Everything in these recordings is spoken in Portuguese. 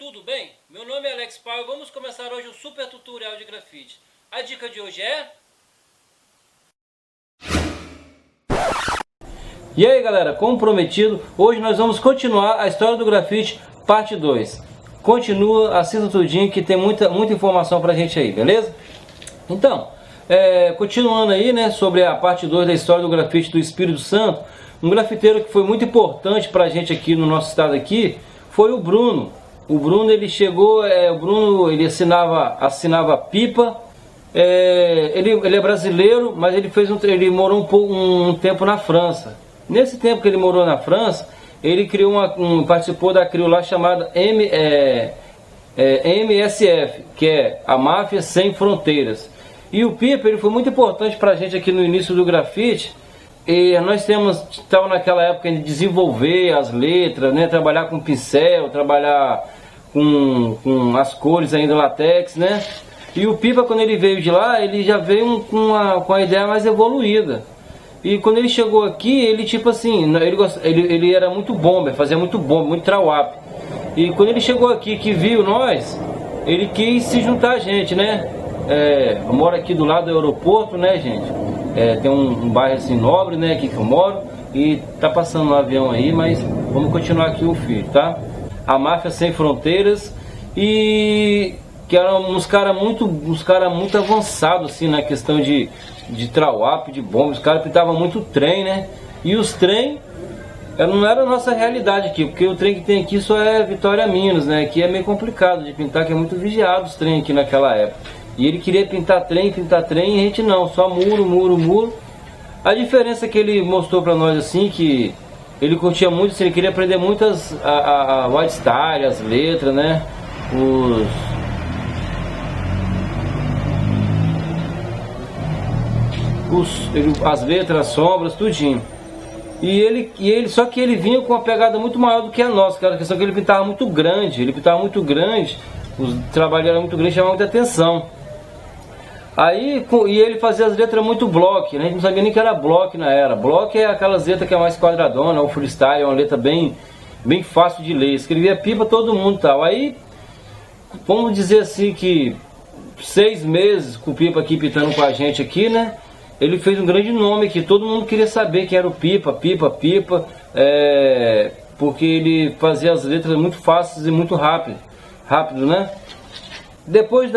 tudo bem? Meu nome é Alex Pau e vamos começar hoje um super tutorial de grafite. A dica de hoje é... E aí galera, como prometido, hoje nós vamos continuar a história do grafite, parte 2. Continua, assista tudinho que tem muita informação pra gente aí, beleza? Então, continuando aí, né, sobre a parte 2 da história do grafite do Espírito Santo, um grafiteiro que foi muito importante pra gente aqui no nosso estado aqui, foi o Bruno. O Bruno, ele chegou, ele assinava pipa. Ele é brasileiro, mas ele morou um tempo na França. Nesse tempo que ele morou na França, ele criou participou da CRIO lá chamada MSF, que é a Máfia Sem Fronteiras. E o Pipa, ele foi muito importante pra gente aqui no início do grafite. E nós estava naquela época de desenvolver as letras, né, trabalhar com pincel, trabalhar com as cores ainda latex, né? E o Pipa, quando ele veio de lá, ele já veio com a ideia mais evoluída. E quando ele chegou aqui, ele tipo assim, ele era muito bomber, fazia muito bomber, muito trawap. E quando ele chegou aqui, que viu nós, ele quis se juntar a gente, né? Eu moro aqui do lado do aeroporto, né, gente? Tem um bairro assim nobre, né, aqui que eu moro. E tá passando um avião aí, mas vamos continuar aqui o fio, tá? A Máfia Sem Fronteiras, e que eram uns caras muito avançados assim na questão de trawap, de bomba. Os caras pintavam muito trem, né? E os trem não era a nossa realidade aqui, porque o trem que tem aqui só é Vitória, Minas, né? Aqui é meio complicado de pintar, que é muito vigiado os trem aqui naquela época. E ele queria pintar trem, e a gente não, só muro. A diferença que ele mostrou pra nós assim, que ele curtia muito, assim, ele queria aprender muito a white style, as letras, né? As letras, as sombras, tudinho. Só que ele vinha com uma pegada muito maior do que a nossa, cara. A questão é que ele pintava muito grande, o trabalho era muito grande, chamava muita atenção. E ele fazia as letras muito block, né? A gente não sabia nem que era block na era. Block é aquelas letras que é mais quadradona, o freestyle é uma letra bem fácil de ler. Escrevia pipa todo mundo e tal. Aí, vamos dizer assim que 6 meses com o Pipa aqui pintando com a gente aqui, né? Ele fez um grande nome aqui, todo mundo queria saber quem era o Pipa, porque ele fazia as letras muito fáceis e muito rápido, né? Depois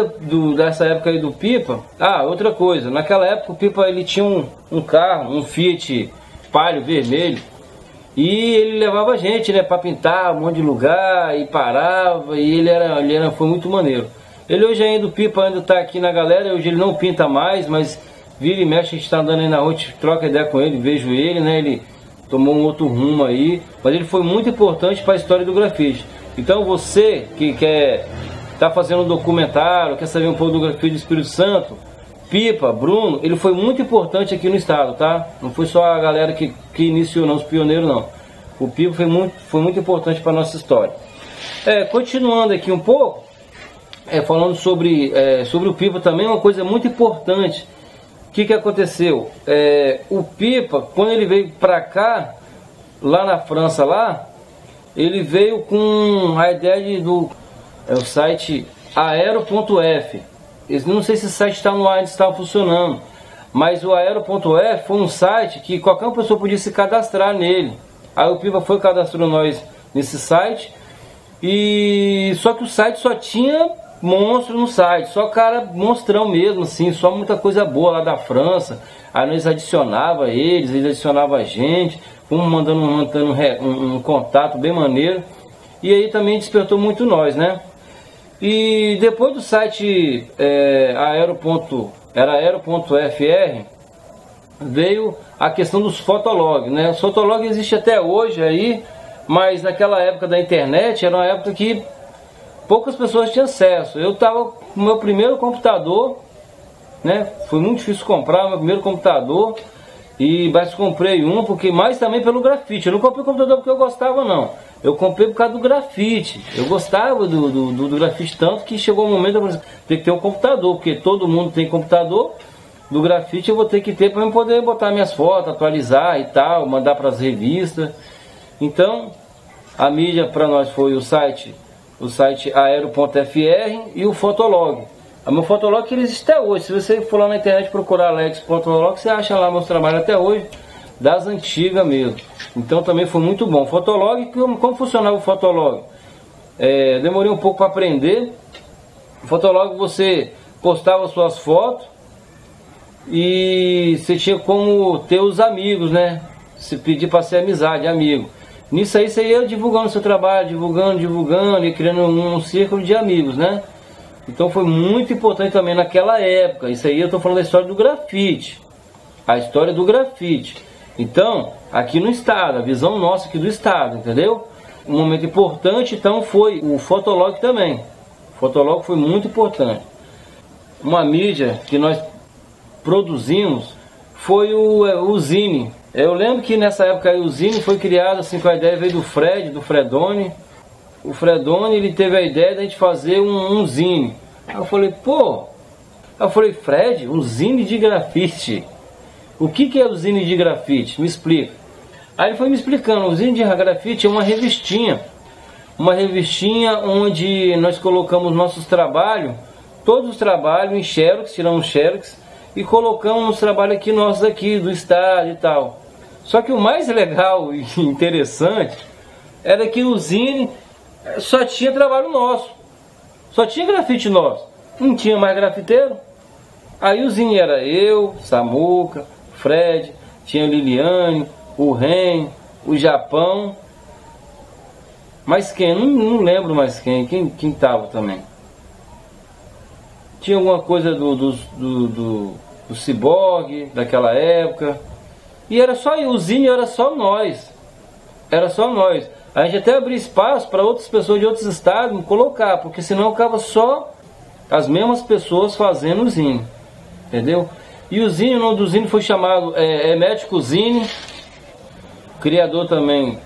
dessa época aí do Pipa, outra coisa, naquela época o Pipa ele tinha um carro, um Fiat Palio vermelho, e ele levava a gente, né, para pintar um monte de lugar, e parava, e foi muito maneiro. Ele hoje ainda, o Pipa ainda tá aqui na galera, hoje ele não pinta mais, mas vira e mexe, a gente tá andando aí na rua, a gente troca ideia com ele, vejo ele, né, ele tomou um outro rumo aí, mas ele foi muito importante para a história do grafite. Então você que tá fazendo um documentário, quer saber um pouco do grafite do Espírito Santo, Pipa, Bruno, ele foi muito importante aqui no estado, tá? Não foi só a galera que iniciou, não, os pioneiros não. O Pipa foi muito importante para nossa história. Continuando aqui um pouco, falando sobre o Pipa também, uma coisa muito importante. O que aconteceu? O Pipa, quando ele veio para cá, lá na França, ele veio com a ideia do site Aero.f. Não sei se esse site está no ar, ainda está funcionando, mas o Aero.f foi um site que qualquer pessoa podia se cadastrar nele. Aí o Pipa foi cadastrou nós nesse site, e só que o site só tinha monstro no site, só cara monstrão mesmo, assim, só muita coisa boa lá da França. Aí nós adicionava eles adicionavam a gente, fomos mandando um contato bem maneiro, e aí também despertou muito nós, né? E depois do site Aero.fr, veio a questão dos fotologs, né? Os fotologs existem até hoje aí, mas naquela época da internet era uma época que poucas pessoas tinham acesso. Eu estava com o meu primeiro computador, né? Foi muito difícil comprar meu primeiro computador, mas comprei mais também pelo grafite. Eu não comprei o computador porque eu gostava, não. Eu comprei por causa do grafite. Eu gostava do grafite tanto que chegou um momento eu ter que ter um computador, porque todo mundo tem computador. Do grafite eu vou ter que ter para eu poder botar minhas fotos, atualizar e tal, mandar para as revistas. Então, a mídia para nós foi o site o site aero.fr e o Fotolog. O meu Fotolog que existe até hoje. Se você for lá na internet procurar alex.fotolog, você acha lá meus trabalhos até hoje, das antigas mesmo. Então também foi muito bom. Fotolog, como funcionava o Fotolog? Demorei um pouco para aprender. O Fotolog, você postava suas fotos e você tinha como ter os amigos, né? Se pedir para ser amizade, amigo. Nisso aí você ia divulgando seu trabalho, divulgando e criando um círculo de amigos, né? Então foi muito importante também naquela época. Isso aí eu estou falando da história do grafite. A história do grafite. Então, aqui no estado, a visão nossa aqui do estado, entendeu? Um momento importante, então, foi o Fotolog também. O Fotolog foi muito importante. Uma mídia que nós produzimos foi o Zine. Eu lembro que nessa época aí, o Zine foi criado assim com a ideia, veio do Fredoni. O Fredoni, ele teve a ideia de a gente fazer um Zine. Aí eu falei, Fred, um Zine de grafite. O que é o Zine de grafite? Me explica. Aí ele foi me explicando, o Zine de grafite é uma revistinha. Uma revistinha onde nós colocamos nossos trabalhos, todos os trabalhos em xerox, tiramos xerox, e colocamos os trabalhos aqui nossos aqui, do estado e tal. Só que o mais legal e interessante era que o Zine só tinha trabalho nosso. Só tinha grafite nosso. Não tinha mais grafiteiro. Aí o Zine era eu, Samuca, Fred, tinha a Liliane, o Ren, o Japão. Mas quem? Não lembro mais quem tava também. Tinha alguma coisa do Ciborgue, daquela época. E era só o Zine, era só nós. Era só nós. A gente até abria espaço para outras pessoas de outros estados colocar, porque senão ficava só as mesmas pessoas fazendo o Zine. Entendeu? E o Zine, o nome do Zine foi chamado Hermético Zine. O criador também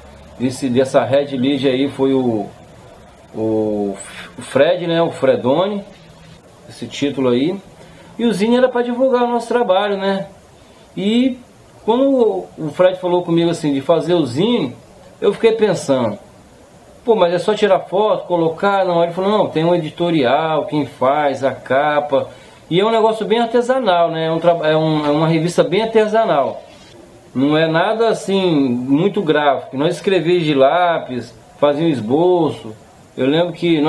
dessa Red Lead aí foi o Fred, né? O Fredoni. Esse título aí. E o Zine era para divulgar o nosso trabalho, né? E quando o Fred falou comigo assim de fazer o Zine, eu fiquei pensando, mas é só tirar foto, colocar? Não, ele falou, não, tem um editorial, quem faz, a capa. E é um negócio bem artesanal, né? É uma revista bem artesanal. Não é nada assim, muito gráfico. Nós escrevemos de lápis, fazíamos esboço. Eu lembro que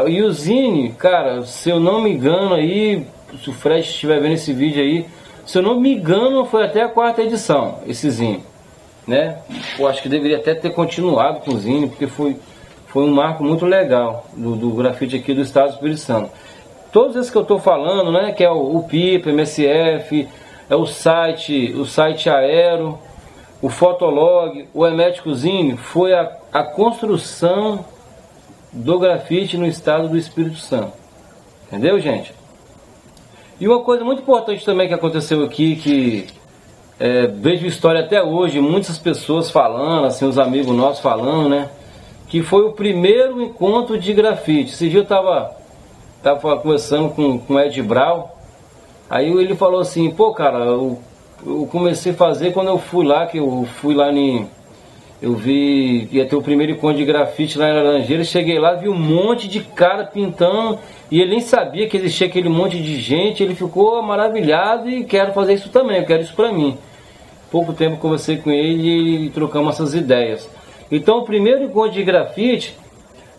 e o Zine, cara, se eu não me engano aí, se o Fred estiver vendo esse vídeo aí, se eu não me engano, foi até a 4ª edição, esse Zine, né? Eu acho que deveria até ter continuado com o Zine, porque foi um marco muito legal do grafite aqui do estado do Espírito Santo. Todos esses que eu estou falando, né, que é o Pipa, MSF, é o site Aero, o Fotolog, o Hermético Zine, foi a construção do grafite no estado do Espírito Santo. Entendeu, gente? E uma coisa muito importante também que aconteceu aqui, que vejo história até hoje, muitas pessoas falando, assim, os amigos nossos falando, né, que foi o primeiro encontro de grafite. Esse dia eu estava conversando com o Ed Brau, aí ele falou assim, cara, eu comecei a fazer quando eu fui lá, eu vi que ia ter o primeiro encontro de grafite lá em Laranjeiras, cheguei lá, vi um monte de cara pintando, e ele nem sabia que existia aquele monte de gente, ele ficou maravilhado e quero fazer isso também, eu quero isso pra mim. Pouco tempo conversei com ele e trocamos essas ideias. Então o primeiro encontro de grafite,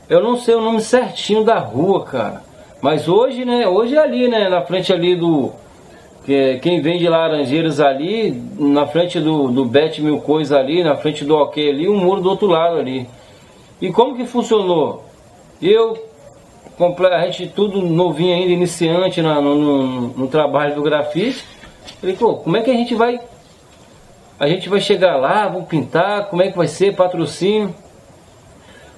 eu não sei o nome certinho da rua, cara, mas hoje, né, hoje é ali, né, na frente ali quem vem de Laranjeiras ali, na frente do Bet Mil Coisa ali, na frente do OK ali, um muro do outro lado ali. E como que funcionou? A gente tudo novinho ainda, iniciante no trabalho do grafite. Falei, como é que a gente vai chegar lá, vamos pintar, como é que vai ser, patrocínio?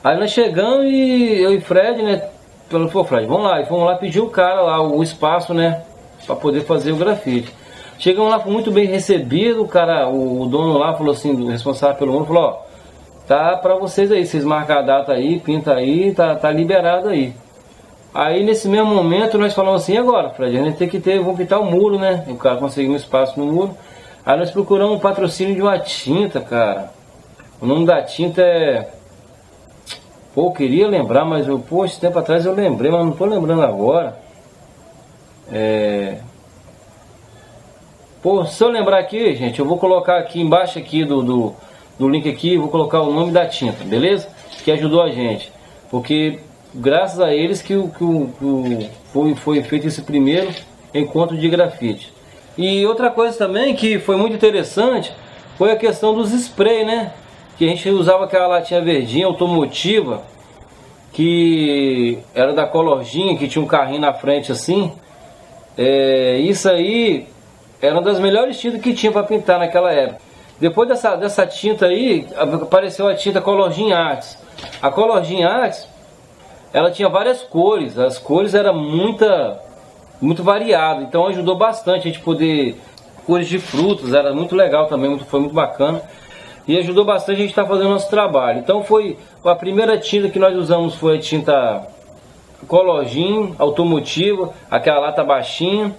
Aí nós chegamos e eu e Fred, né, falou, Fred, vamos lá. E fomos lá pedir o cara lá, o espaço, né, para poder fazer o grafite. Chegamos lá, foi muito bem recebido, o cara, o dono lá falou assim, o responsável pelo mundo, falou, tá para vocês aí, vocês marcam a data aí, pinta aí, tá liberado aí. Aí nesse mesmo momento nós falamos assim, agora, Fred, a gente tem que vamos pintar o muro, né, o cara conseguiu um espaço no muro. Aí nós procuramos um patrocínio de uma tinta, cara. O nome da tinta Pô, eu queria lembrar, mas pô, esse tempo atrás eu lembrei, mas não tô lembrando agora. Pô, se eu lembrar aqui, gente, eu vou colocar aqui embaixo aqui do link aqui, vou colocar o nome da tinta, beleza? Que ajudou a gente. Porque graças a eles que foi feito esse primeiro encontro de grafite. E outra coisa também que foi muito interessante foi a questão dos spray, né? Que a gente usava aquela latinha verdinha automotiva, que era da Colorginha, que tinha um carrinho na frente assim. Isso aí era uma das melhores tintas que tinha para pintar naquela época. Depois dessa tinta aí, apareceu a tinta Colorgin Arts. A Colorgin Arts, ela tinha várias cores, as cores eram muito variadas, então ajudou bastante a gente poder... Cores de frutas, era muito legal também, foi muito bacana. E ajudou bastante a gente estar fazendo nosso trabalho. Então a primeira tinta que nós usamos foi a tinta Colorgin automotiva, aquela lata baixinha.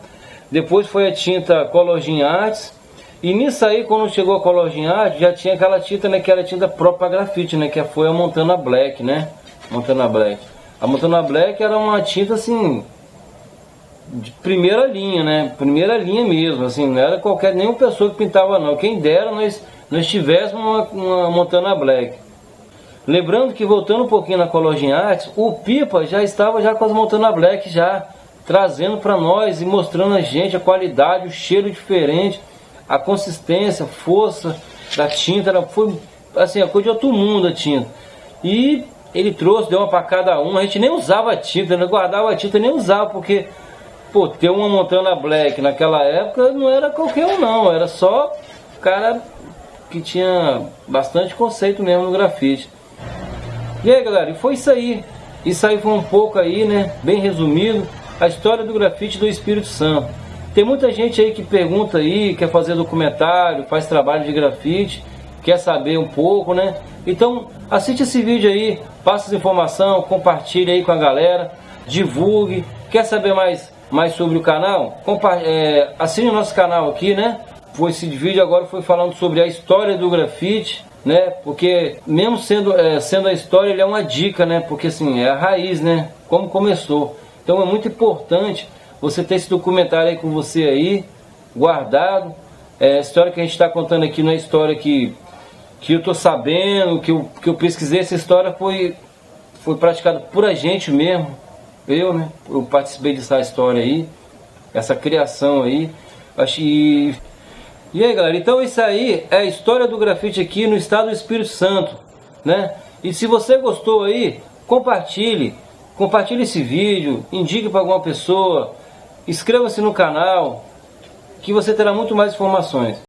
Depois foi a tinta Colorgin Arts. E nisso aí, quando chegou a Colorgin Arts, já tinha aquela tinta, né, que era a tinta própria para grafite, né, que foi a Montana Black, né? Montana Black. A Montana Black era uma tinta assim de primeira linha, né? Primeira linha mesmo, assim, não era nenhuma pessoa que pintava não. Quem dera nós tivéssemos uma Montana Black. Lembrando que, voltando um pouquinho na Colorgin Arts, o Pipa já estava já com as Montana Black já trazendo para nós e mostrando a gente a qualidade, o cheiro diferente, a consistência, a força da tinta, foi assim, a coisa de outro mundo a tinta. E ele trouxe, deu uma para cada um, a gente nem usava a tinta, né? Guardava a tinta, nem usava, porque pô, ter uma Montana Black naquela época não era qualquer um não, era só cara que tinha bastante conceito mesmo no grafite. E aí galera, e foi isso aí. Isso aí foi um pouco aí, né, bem resumido, a história do grafite do Espírito Santo. Tem muita gente aí que pergunta aí, quer fazer documentário, faz trabalho de grafite, quer saber um pouco, né? Então assiste esse vídeo aí, passa essa informação, compartilhe aí com a galera, divulgue. Quer saber mais sobre o canal? Assine o nosso canal aqui, né? Esse vídeo agora foi falando sobre a história do grafite, né? Porque mesmo sendo a história, ele é uma dica, né? Porque assim, é a raiz, né? Como começou. Então é muito importante você ter esse documentário aí com você aí, guardado. A história que a gente está contando aqui não é história que eu tô sabendo, que eu pesquisei. Essa história foi praticada por a gente mesmo. Eu participei dessa história aí, essa criação aí. E aí galera, então isso aí é a história do grafite aqui no estado do Espírito Santo, né? E se você gostou aí, compartilhe esse vídeo, indique para alguma pessoa, inscreva-se no canal, que você terá muito mais informações.